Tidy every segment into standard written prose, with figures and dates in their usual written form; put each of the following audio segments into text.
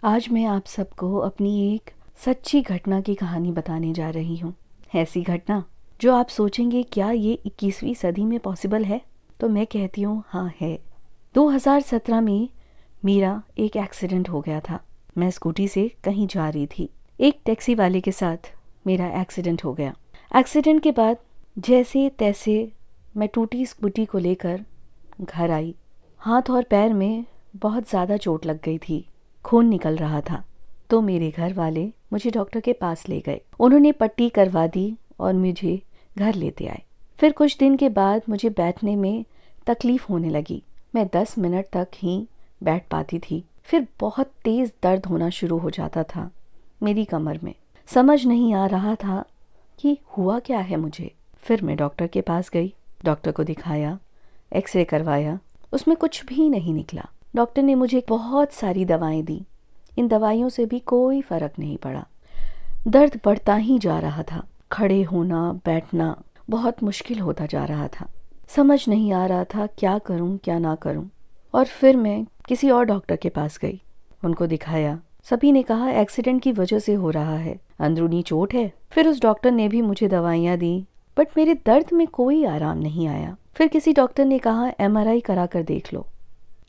आज मैं आप सबको अपनी एक सच्ची घटना की कहानी बताने जा रही हूँ। ऐसी घटना जो आप सोचेंगे क्या ये 21वीं सदी में पॉसिबल है? तो मैं कहती हूँ हाँ है। 2017 में मेरा एक एक्सीडेंट हो गया था। मैं स्कूटी से कहीं जा रही थी। एक टैक्सी वाले के साथ मेरा एक्सीडेंट हो गया। एक्सीडेंट के बाद जैसे तैसे मैं टूटी स्कूटी को लेकर घर आई। हाथ और पैर में बहुत ज़्यादा चोट लग गई थी, खून निकल रहा था। तो मेरे घर वाले मुझे डॉक्टर के पास ले गए। उन्होंने पट्टी करवा दी और मुझे घर लेते आए। फिर कुछ दिन के बाद मुझे बैठने में तकलीफ़ होने लगी। मैं 10 मिनट तक ही बैठ पाती थी। फिर बहुत तेज़ दर्द होना शुरू हो जाता था मेरी कमर में। समझ नहीं आ रहा था कि हुआ क्या है मुझे। फिर मैं डॉक्टर के पास गई, डॉक्टर को दिखाया, एक्सरे करवाया, उसमें कुछ भी नहीं निकला। डॉक्टर ने मुझे बहुत सारी दवाएं दी। इन दवाइयों से भी कोई फ़र्क नहीं पड़ा। दर्द बढ़ता ही जा रहा था। खड़े होना बैठना बहुत मुश्किल होता जा रहा था। समझ नहीं आ रहा था क्या करूं क्या ना करूं। और फिर मैं किसी और डॉक्टर के पास गई, उनको दिखाया। सभी ने कहा एक्सीडेंट की वजह से हो रहा है, अंदरूनी चोट है। फिर उस डॉक्टर ने भी मुझे दवाइयाँ दी, बट मेरे दर्द में कोई आराम नहीं आया। फिर किसी डॉक्टर ने कहा MRI करा कर देख लो।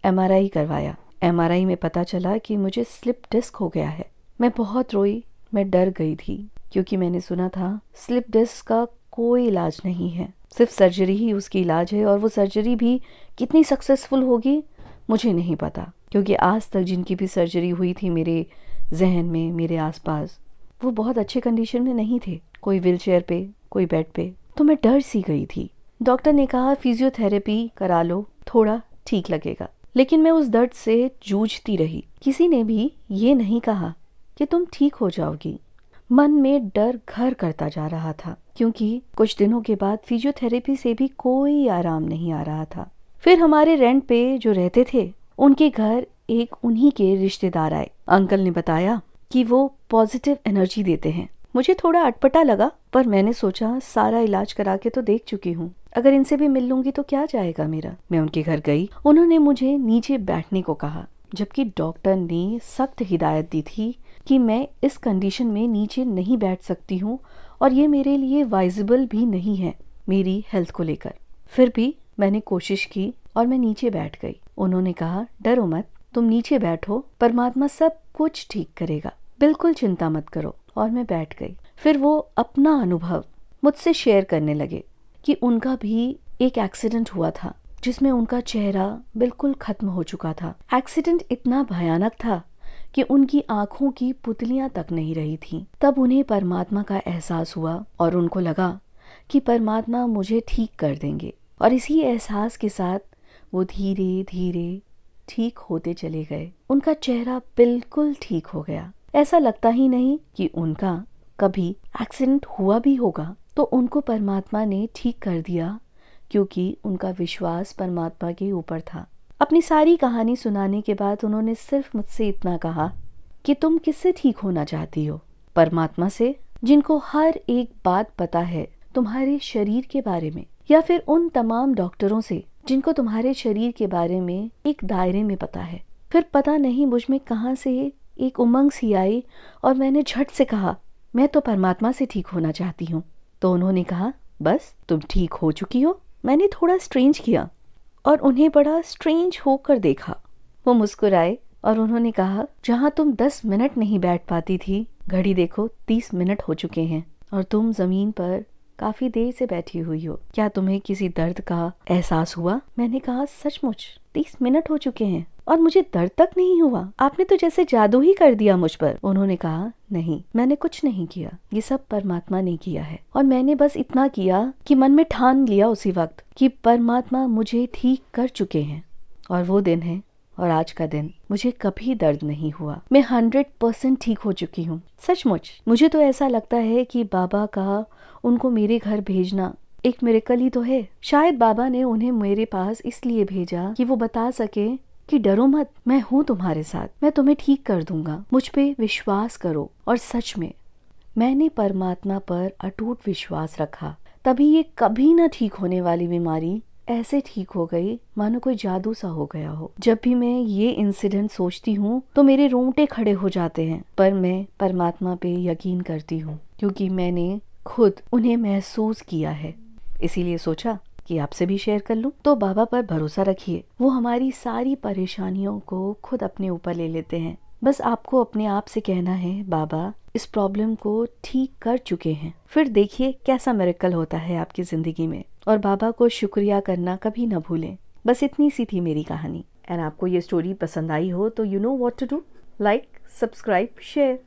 MRI करवाया। MRI में पता चला कि मुझे स्लिप डिस्क हो गया है। मैं बहुत रोई, मैं डर गई थी क्योंकि मैंने सुना था स्लिप डिस्क का कोई इलाज नहीं है, सिर्फ सर्जरी ही उसकी इलाज है। और वो सर्जरी भी कितनी सक्सेसफुल होगी मुझे नहीं पता, क्योंकि आज तक जिनकी भी सर्जरी हुई थी मेरे जहन में, मेरे आसपास, वो बहुत अच्छे कंडीशन में नहीं थे। कोई व्हीलचेयर पे, कोई बेड पे। तो मैं डर सी गई थी। डॉक्टर ने कहा फिजियोथेरेपी करा लो, थोड़ा ठीक लगेगा। लेकिन मैं उस दर्द से जूझती रही। किसी ने भी ये नहीं कहा कि तुम ठीक हो जाओगी। मन में डर घर करता जा रहा था, क्योंकि कुछ दिनों के बाद फिजियोथेरेपी से भी कोई आराम नहीं आ रहा था। फिर हमारे रेंट पे जो रहते थे, उनके घर एक उन्हीं के रिश्तेदार आए। अंकल ने बताया कि वो पॉजिटिव एनर्जी देते हैं। मुझे थोड़ा अटपटा लगा, पर मैंने सोचा सारा इलाज करा के तो देख चुकी हूँ, अगर इनसे भी मिल लूंगी तो क्या जाएगा मेरा। मैं उनके घर गई। उन्होंने मुझे नीचे बैठने को कहा, जबकि डॉक्टर ने सख्त हिदायत दी थी कि मैं इस कंडीशन में नीचे नहीं बैठ सकती हूँ और ये मेरे लिए वाइजेबल भी नहीं है मेरी हेल्थ को लेकर। फिर भी मैंने कोशिश की और मैं नीचे बैठ गई। उन्होंने कहा डरो मत, तुम नीचे बैठो, परमात्मा सब कुछ ठीक करेगा, बिल्कुल चिंता मत करो। और मैं बैठ गई। फिर वो अपना अनुभव मुझसे शेयर करने लगे कि उनका भी एक एक्सीडेंट हुआ था जिसमें उनका चेहरा बिल्कुल खत्म हो चुका था। एक्सीडेंट इतना भयानक था कि उनकी आंखों की पुतलियां तक नहीं रही थीं। तब उन्हें परमात्मा का एहसास हुआ और उनको लगा कि परमात्मा मुझे ठीक कर देंगे। और इसी एहसास के साथ वो धीरे धीरे ठीक होते चले गए। उनका चेहरा बिल्कुल ठीक हो गया। ऐसा लगता ही नहीं कि उनका कभी एक्सीडेंट हुआ भी होगा। तो उनको परमात्मा ने ठीक कर दिया, क्योंकि उनका विश्वास परमात्मा के ऊपर था। अपनी सारी कहानी सुनाने के बाद उन्होंने सिर्फ मुझसे इतना कहा कि तुम किससे ठीक होना चाहती हो? परमात्मा से, जिनको हर एक बात पता है तुम्हारे शरीर के बारे में, या फिर उन तमाम डॉक्टरों से जिनको तुम्हारे शरीर के बारे में एक दायरे में पता है। फिर पता नहीं मुझ में कहाँ से एक उमंग सी आई और मैंने झट से कहा मैं तो परमात्मा से ठीक होना चाहती हूँ। तो उन्होंने कहा बस तुम ठीक हो चुकी हो? मैंने थोड़ा स्ट्रेंज किया और उन्हें बड़ा स्ट्रेंज होकर देखा। वो मुस्कुराए और उन्होंने कहा जहाँ तुम 10 मिनट नहीं बैठ पाती थी, घड़ी देखो 30 मिनट हो चुके हैं और तुम जमीन पर काफी देर से बैठी हुई हो। क्या तुम्हें किसी दर्द का एहसास हुआ? मैंने कहा सचमुच 30 मिनट हो चुके हैं और मुझे दर्द तक नहीं हुआ। आपने तो जैसे जादू ही कर दिया मुझ पर। उन्होंने कहा नहीं, मैंने कुछ नहीं किया, ये सब परमात्मा ने किया है। और मैंने बस इतना किया कि मन में ठान लिया उसी वक्त कि परमात्मा मुझे ठीक कर चुके हैं। और वो दिन है और आज का दिन मुझे कभी दर्द नहीं हुआ। मैं 100% ठीक हो चुकी हूँ। सचमुच मुझे तो ऐसा लगता है कि बाबा का उनको मेरे घर भेजना एक मिरेकल ही तो है। शायद बाबा ने उन्हें मेरे पास इसलिए भेजा कि वो बता सके कि डरो मत, मैं हूँ तुम्हारे साथ, मैं तुम्हें ठीक कर दूंगा, मुझ पे विश्वास करो। और सच में मैंने परमात्मा पर अटूट विश्वास रखा, तभी ये कभी न ठीक होने वाली बीमारी ऐसे ठीक हो गई मानो कोई जादू सा हो गया हो। जब भी मैं ये इंसिडेंट सोचती हूँ तो मेरे रोंगटे खड़े हो जाते हैं, पर मैं परमात्मा पे यकीन करती हूँ क्योंकि मैंने खुद उन्हें महसूस किया है, इसीलिए सोचा कि आपसे भी शेयर कर लूं। तो बाबा पर भरोसा रखिए, वो हमारी सारी परेशानियों को खुद अपने ऊपर ले लेते हैं। बस आपको अपने आप से कहना है बाबा इस प्रॉब्लम को ठीक कर चुके हैं, फिर देखिए कैसा मिरेकल होता है आपकी जिंदगी में। और बाबा को शुक्रिया करना कभी ना भूलें। बस इतनी सी थी मेरी कहानी। एंड आपको ये स्टोरी पसंद आई हो तो you know what to do, like, subscribe, share.